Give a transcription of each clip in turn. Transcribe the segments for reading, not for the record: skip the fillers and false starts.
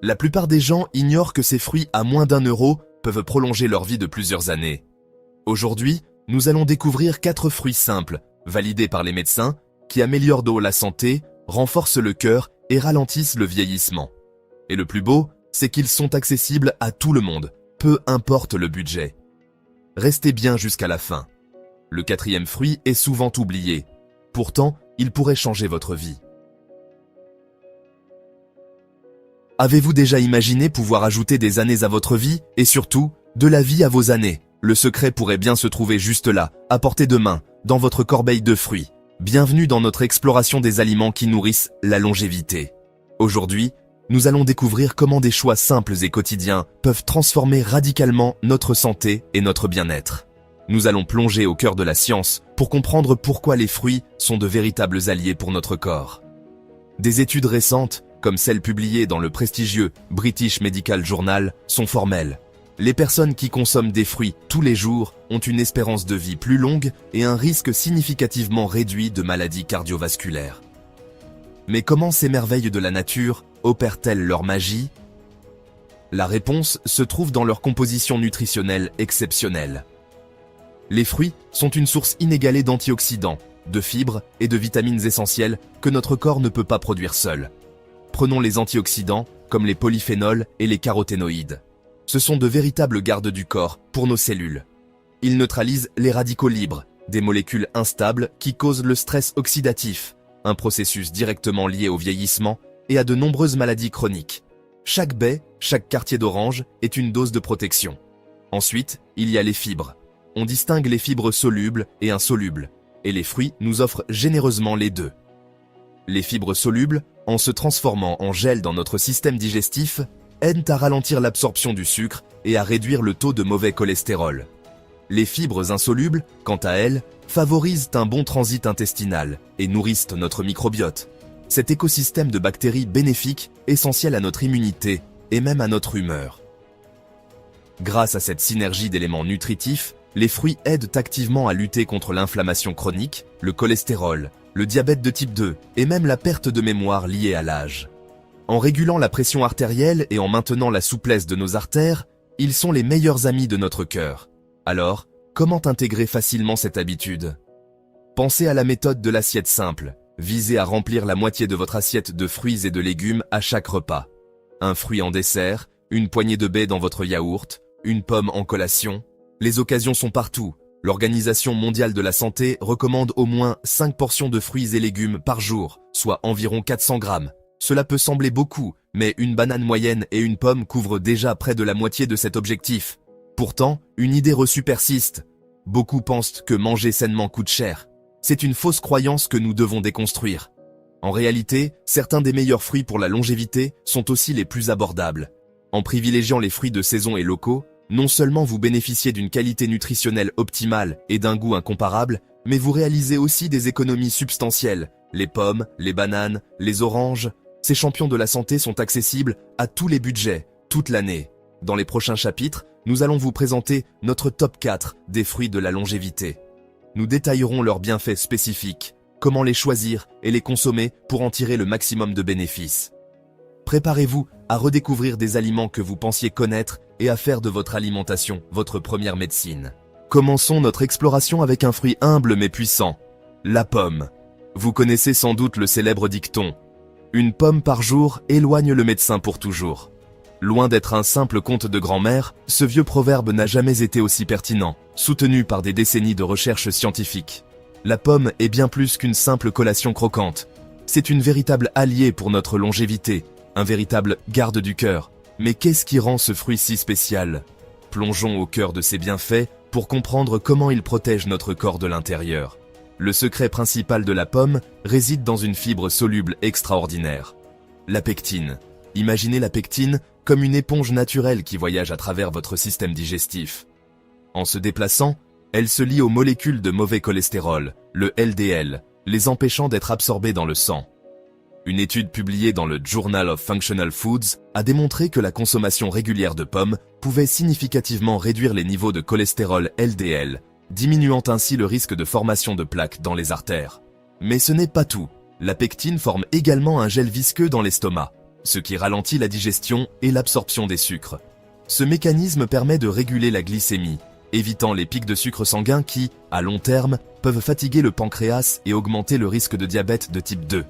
La plupart des gens ignorent que ces fruits à moins d'1 € peuvent prolonger leur vie de plusieurs années. Aujourd'hui, nous allons découvrir 4 fruits simples, validés par les médecins, qui améliorent la santé, renforcent le cœur et ralentissent le vieillissement. Et le plus beau, c'est qu'ils sont accessibles à tout le monde, peu importe le budget. Restez bien jusqu'à la fin. Le 4e fruit est souvent oublié. Pourtant, il pourrait changer votre vie. Avez-vous déjà imaginé pouvoir ajouter des années à votre vie et surtout, de la vie à vos années? Le secret pourrait bien se trouver juste là, à portée de main, dans votre corbeille de fruits. Bienvenue dans notre exploration des aliments qui nourrissent la longévité. Aujourd'hui, nous allons découvrir comment des choix simples et quotidiens peuvent transformer radicalement notre santé et notre bien-être. Nous allons plonger au cœur de la science pour comprendre pourquoi les fruits sont de véritables alliés pour notre corps. Des études récentes, comme celles publiées dans le prestigieux British Medical Journal, sont formelles. Les personnes qui consomment des fruits tous les jours ont une espérance de vie plus longue et un risque significativement réduit de maladies cardiovasculaires. Mais comment ces merveilles de la nature opèrent-elles leur magie? La réponse se trouve dans leur composition nutritionnelle exceptionnelle. Les fruits sont une source inégalée d'antioxydants, de fibres et de vitamines essentielles que notre corps ne peut pas produire seul. Prenons les antioxydants, comme les polyphénols et les caroténoïdes. Ce sont de véritables gardes du corps pour nos cellules. Ils neutralisent les radicaux libres, des molécules instables qui causent le stress oxydatif, un processus directement lié au vieillissement et à de nombreuses maladies chroniques. Chaque baie, chaque quartier d'orange est une dose de protection. Ensuite, il y a les fibres. On distingue les fibres solubles et insolubles, et les fruits nous offrent généreusement les deux. Les fibres solubles, en se transformant en gel dans notre système digestif, aident à ralentir l'absorption du sucre et à réduire le taux de mauvais cholestérol. Les fibres insolubles, quant à elles, favorisent un bon transit intestinal et nourrissent notre microbiote. Cet écosystème de bactéries bénéfiques, essentiel à notre immunité et même à notre humeur. Grâce à cette synergie d'éléments nutritifs, les fruits aident activement à lutter contre l'inflammation chronique, le cholestérol, le diabète de type 2 et même la perte de mémoire liée à l'âge. En régulant la pression artérielle et en maintenant la souplesse de nos artères, ils sont les meilleurs amis de notre cœur. Alors, comment intégrer facilement cette habitude? Pensez à la méthode de l'assiette simple. Visez à remplir la moitié de votre assiette de fruits et de légumes à chaque repas. Un fruit en dessert, une poignée de baies dans votre yaourt, une pomme en collation. Les occasions sont partout. L'Organisation mondiale de la santé recommande au moins 5 portions de fruits et légumes par jour, soit environ 400 grammes. Cela peut sembler beaucoup, mais une banane moyenne et une pomme couvrent déjà près de la moitié de cet objectif. Pourtant, une idée reçue persiste. Beaucoup pensent que manger sainement coûte cher. C'est une fausse croyance que nous devons déconstruire. En réalité, certains des meilleurs fruits pour la longévité sont aussi les plus abordables. En privilégiant les fruits de saison et locaux, non seulement vous bénéficiez d'une qualité nutritionnelle optimale et d'un goût incomparable, mais vous réalisez aussi des économies substantielles. Les pommes, les bananes, les oranges, ces champions de la santé sont accessibles à tous les budgets, toute l'année. Dans les prochains chapitres, nous allons vous présenter notre top 4 des fruits de la longévité. Nous détaillerons leurs bienfaits spécifiques, comment les choisir et les consommer pour en tirer le maximum de bénéfices. Préparez-vous à redécouvrir des aliments que vous pensiez connaître et à faire de votre alimentation votre première médecine. Commençons notre exploration avec un fruit humble mais puissant, la pomme. Vous connaissez sans doute le célèbre dicton « Une pomme par jour éloigne le médecin pour toujours ». Loin d'être un simple conte de grand-mère, ce vieux proverbe n'a jamais été aussi pertinent, soutenu par des décennies de recherches scientifiques. La pomme est bien plus qu'une simple collation croquante. C'est une véritable alliée pour notre longévité, un véritable garde du cœur. Mais qu'est-ce qui rend ce fruit si spécial? Plongeons au cœur de ses bienfaits pour comprendre comment il protège notre corps de l'intérieur. Le secret principal de la pomme réside dans une fibre soluble extraordinaire. La pectine. Imaginez la pectine comme une éponge naturelle qui voyage à travers votre système digestif. En se déplaçant, elle se lie aux molécules de mauvais cholestérol, le LDL, les empêchant d'être absorbées dans le sang. Une étude publiée dans le Journal of Functional Foods a démontré que la consommation régulière de pommes pouvait significativement réduire les niveaux de cholestérol LDL, diminuant ainsi le risque de formation de plaques dans les artères. Mais ce n'est pas tout. La pectine forme également un gel visqueux dans l'estomac. ce qui ralentit la digestion et l'absorption des sucres. Ce mécanisme permet de réguler la glycémie, évitant les pics de sucre sanguin qui, à long terme, peuvent fatiguer le pancréas et augmenter le risque de diabète de type 2.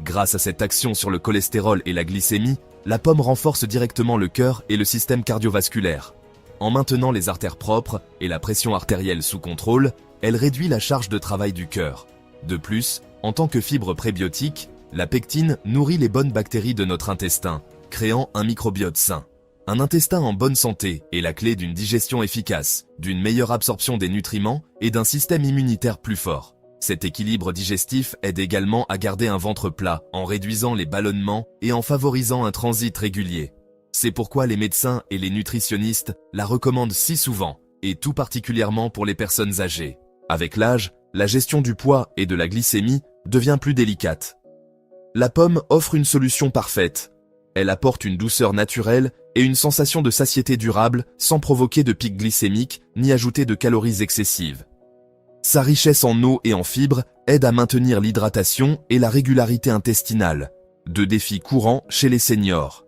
Grâce à cette action sur le cholestérol et la glycémie, la pomme renforce directement le cœur et le système cardiovasculaire. En maintenant les artères propres et la pression artérielle sous contrôle, elle réduit la charge de travail du cœur. De plus, en tant que fibre prébiotique, la pectine nourrit les bonnes bactéries de notre intestin, créant un microbiote sain. Un intestin en bonne santé est la clé d'une digestion efficace, d'une meilleure absorption des nutriments et d'un système immunitaire plus fort. Cet équilibre digestif aide également à garder un ventre plat en réduisant les ballonnements et en favorisant un transit régulier. C'est pourquoi les médecins et les nutritionnistes la recommandent si souvent, et tout particulièrement pour les personnes âgées. Avec l'âge, la gestion du poids et de la glycémie devient plus délicate. La pomme offre une solution parfaite. Elle apporte une douceur naturelle et une sensation de satiété durable sans provoquer de pics glycémiques ni ajouter de calories excessives. Sa richesse en eau et en fibres aide à maintenir l'hydratation et la régularité intestinale, deux défis courants chez les seniors.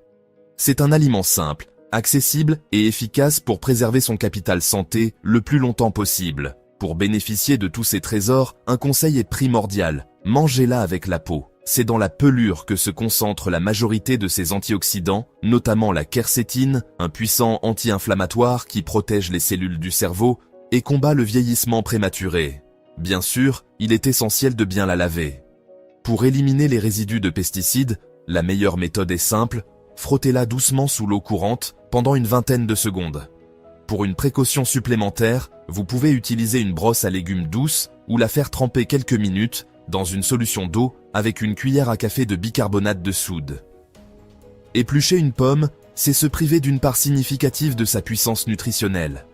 C'est un aliment simple, accessible et efficace pour préserver son capital santé le plus longtemps possible. Pour bénéficier de tous ces trésors, un conseil est primordial, mangez-la avec la peau. C'est dans la pelure que se concentre la majorité de ces antioxydants, notamment la quercétine, un puissant anti-inflammatoire qui protège les cellules du cerveau et combat le vieillissement prématuré. Bien sûr, il est essentiel de bien la laver. Pour éliminer les résidus de pesticides, la meilleure méthode est simple, frottez-la doucement sous l'eau courante pendant une vingtaine de secondes. Pour une précaution supplémentaire, vous pouvez utiliser une brosse à légumes douce ou la faire tremper quelques minutes dans une solution d'eau avec une cuillère à café de bicarbonate de soude. Éplucher une pomme, c'est se priver d'une part significative de sa puissance nutritionnelle.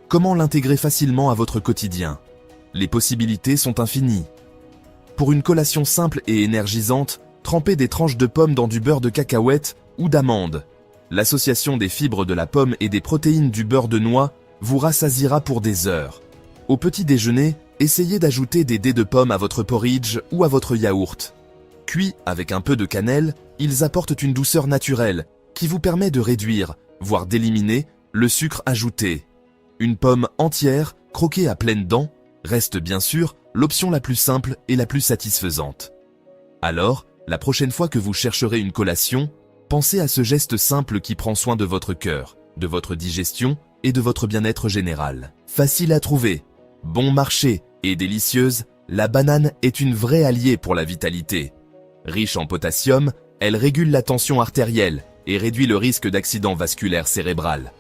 Comment l'intégrer facilement à votre quotidien? Les possibilités sont infinies. Pour une collation simple et énergisante, trempez des tranches de pommes dans du beurre de cacahuète ou d'amande. L'association des fibres de la pomme et des protéines du beurre de noix vous rassasiera pour des heures. Au petit déjeuner, essayez d'ajouter des dés de pommes à votre porridge ou à votre yaourt. Cuits avec un peu de cannelle, ils apportent une douceur naturelle qui vous permet de réduire, voire d'éliminer, le sucre ajouté. Une pomme entière, croquée à pleines dents, reste bien sûr l'option la plus simple et la plus satisfaisante. Alors, la prochaine fois que vous chercherez une collation, pensez à ce geste simple qui prend soin de votre cœur, de votre digestion et de votre bien-être général. Facile à trouver, bon marché et délicieuse, la banane est une vraie alliée pour la vitalité. Riche en potassium, elle régule la tension artérielle et réduit le risque d'accident vasculaire cérébral.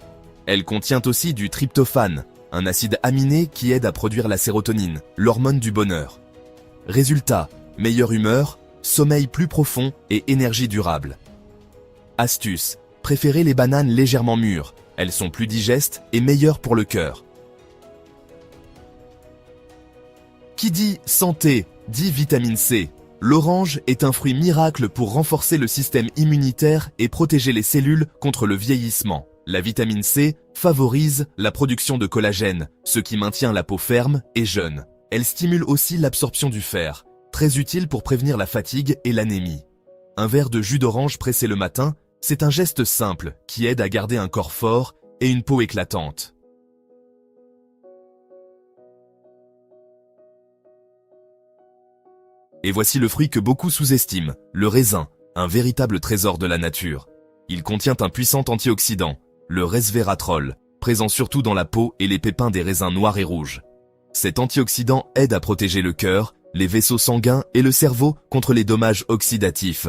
Elle contient aussi du tryptophane, un acide aminé qui aide à produire la sérotonine, l'hormone du bonheur. Résultat, meilleure humeur, sommeil plus profond et énergie durable. Astuce, préférez les bananes légèrement mûres, elles sont plus digestes et meilleures pour le cœur. Qui dit santé, dit vitamine C. L'orange est un fruit miracle pour renforcer le système immunitaire et protéger les cellules contre le vieillissement. La vitamine C favorise la production de collagène, ce qui maintient la peau ferme et jeune. Elle stimule aussi l'absorption du fer, très utile pour prévenir la fatigue et l'anémie. Un verre de jus d'orange pressé le matin, c'est un geste simple qui aide à garder un corps fort et une peau éclatante. Et voici le fruit que beaucoup sous-estiment, le raisin, un véritable trésor de la nature. Il contient un puissant antioxydant, le resveratrol, présent surtout dans la peau et les pépins des raisins noirs et rouges. Cet antioxydant aide à protéger le cœur, les vaisseaux sanguins et le cerveau contre les dommages oxydatifs.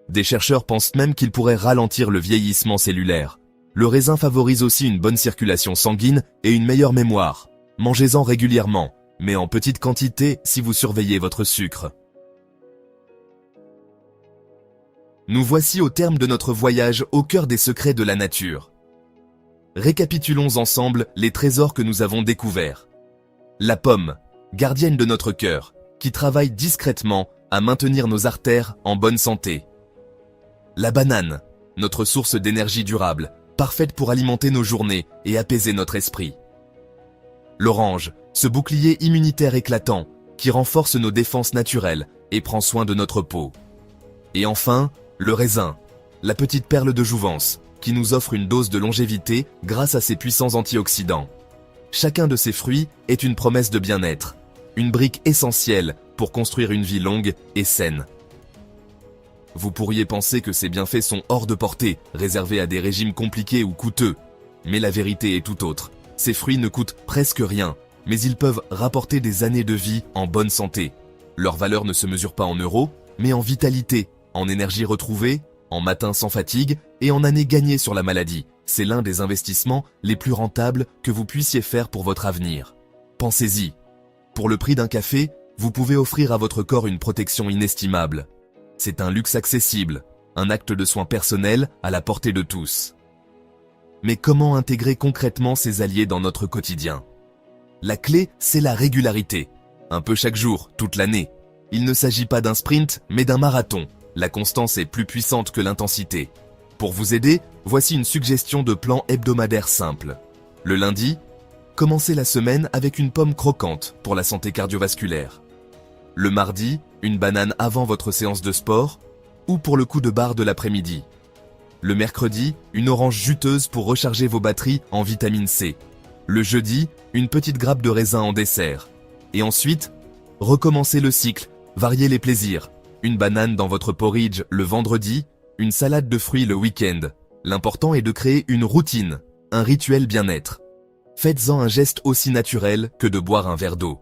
Des chercheurs pensent même qu'il pourrait ralentir le vieillissement cellulaire. Le raisin favorise aussi une bonne circulation sanguine et une meilleure mémoire. Mangez-en régulièrement, mais en petite quantité si vous surveillez votre sucre. Nous voici au terme de notre voyage au cœur des secrets de la nature. Récapitulons ensemble les trésors que nous avons découverts. La pomme, gardienne de notre cœur, qui travaille discrètement à maintenir nos artères en bonne santé. La banane, notre source d'énergie durable, parfaite pour alimenter nos journées et apaiser notre esprit. L'orange, ce bouclier immunitaire éclatant, qui renforce nos défenses naturelles et prend soin de notre peau. Et enfin, le raisin, la petite perle de jouvence, qui nous offre une dose de longévité grâce à ses puissants antioxydants. Chacun de ces fruits est une promesse de bien-être, une brique essentielle pour construire une vie longue et saine. Vous pourriez penser que ces bienfaits sont hors de portée, réservés à des régimes compliqués ou coûteux. Mais la vérité est tout autre. Ces fruits ne coûtent presque rien, mais ils peuvent rapporter des années de vie en bonne santé. Leur valeur ne se mesure pas en euros, mais en vitalité, en énergie retrouvée, en matins sans fatigue et en années gagnées sur la maladie. C'est l'un des investissements les plus rentables que vous puissiez faire pour votre avenir. Pensez-y. Pour le prix d'un café, vous pouvez offrir à votre corps une protection inestimable. C'est un luxe accessible, un acte de soin personnel à la portée de tous. Mais comment intégrer concrètement ces alliés dans notre quotidien? La clé, c'est la régularité. Un peu chaque jour, toute l'année. Il ne s'agit pas d'un sprint, mais d'un marathon. La constance est plus puissante que l'intensité. Pour vous aider, voici une suggestion de plan hebdomadaire simple. Le lundi, commencez la semaine avec une pomme croquante pour la santé cardiovasculaire. Le mardi, une banane avant votre séance de sport ou pour le coup de barre de l'après-midi. Le mercredi, une orange juteuse pour recharger vos batteries en vitamine C. Le jeudi, une petite grappe de raisin en dessert. Et ensuite, recommencez le cycle, variez les plaisirs. Une banane dans votre porridge le vendredi, une salade de fruits le week-end. L'important est de créer une routine, un rituel bien-être. Faites-en un geste aussi naturel que de boire un verre d'eau.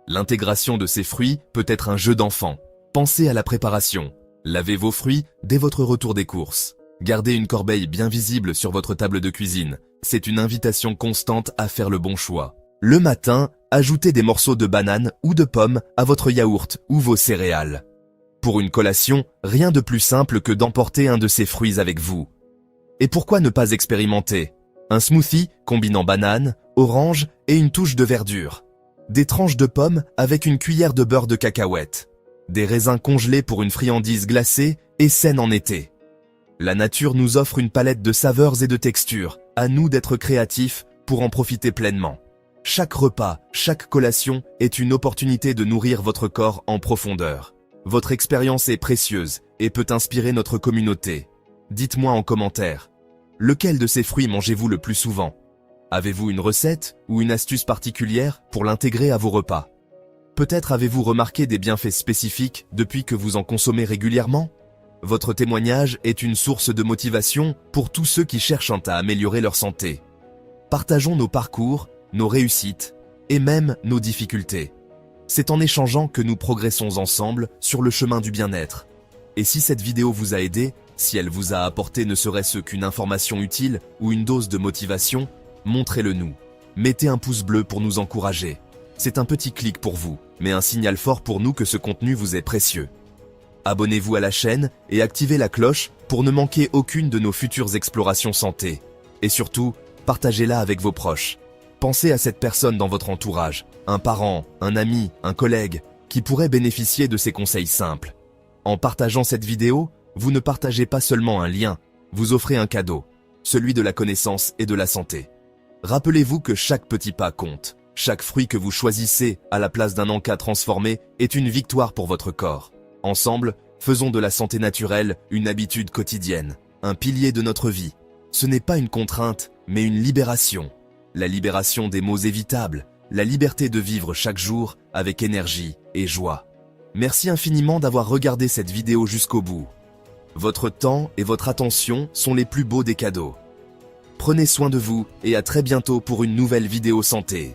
L'intégration de ces fruits peut être un jeu d'enfant. Pensez à la préparation. Lavez vos fruits dès votre retour des courses. Gardez une corbeille bien visible sur votre table de cuisine. C'est une invitation constante à faire le bon choix. Le matin, ajoutez des morceaux de banane ou de pomme à votre yaourt ou vos céréales. Pour une collation, rien de plus simple que d'emporter un de ces fruits avec vous. Et pourquoi ne pas expérimenter un smoothie combinant banane, orange et une touche de verdure. Des tranches de pommes avec une cuillère de beurre de cacahuète. Des raisins congelés pour une friandise glacée et saine en été. La nature nous offre une palette de saveurs et de textures. À nous d'être créatifs pour en profiter pleinement. Chaque repas, chaque collation est une opportunité de nourrir votre corps en profondeur. Votre expérience est précieuse et peut inspirer notre communauté. Dites-moi en commentaire, lequel de ces fruits mangez-vous le plus souvent? Avez-vous une recette ou une astuce particulière pour l'intégrer à vos repas? Peut-être avez-vous remarqué des bienfaits spécifiques depuis que vous en consommez régulièrement? Votre témoignage est une source de motivation pour tous ceux qui cherchent à améliorer leur santé. Partageons nos parcours, nos réussites et même nos difficultés. C'est en échangeant que nous progressons ensemble sur le chemin du bien-être. Et si cette vidéo vous a aidé, si elle vous a apporté ne serait-ce qu'une information utile ou une dose de motivation, montrez-le nous. Mettez un pouce bleu pour nous encourager. C'est un petit clic pour vous, mais un signal fort pour nous que ce contenu vous est précieux. Abonnez-vous à la chaîne et activez la cloche pour ne manquer aucune de nos futures explorations santé. Et surtout, partagez-la avec vos proches. Pensez à cette personne dans votre entourage, un parent, un ami, un collègue, qui pourrait bénéficier de ces conseils simples. En partageant cette vidéo, vous ne partagez pas seulement un lien, vous offrez un cadeau, celui de la connaissance et de la santé. Rappelez-vous que chaque petit pas compte. Chaque fruit que vous choisissez à la place d'un encas transformé est une victoire pour votre corps. Ensemble, faisons de la santé naturelle une habitude quotidienne, un pilier de notre vie. Ce n'est pas une contrainte, mais une libération. La libération des maux évitables, la liberté de vivre chaque jour avec énergie et joie. Merci infiniment d'avoir regardé cette vidéo jusqu'au bout. Votre temps et votre attention sont les plus beaux des cadeaux. Prenez soin de vous et à très bientôt pour une nouvelle vidéo santé.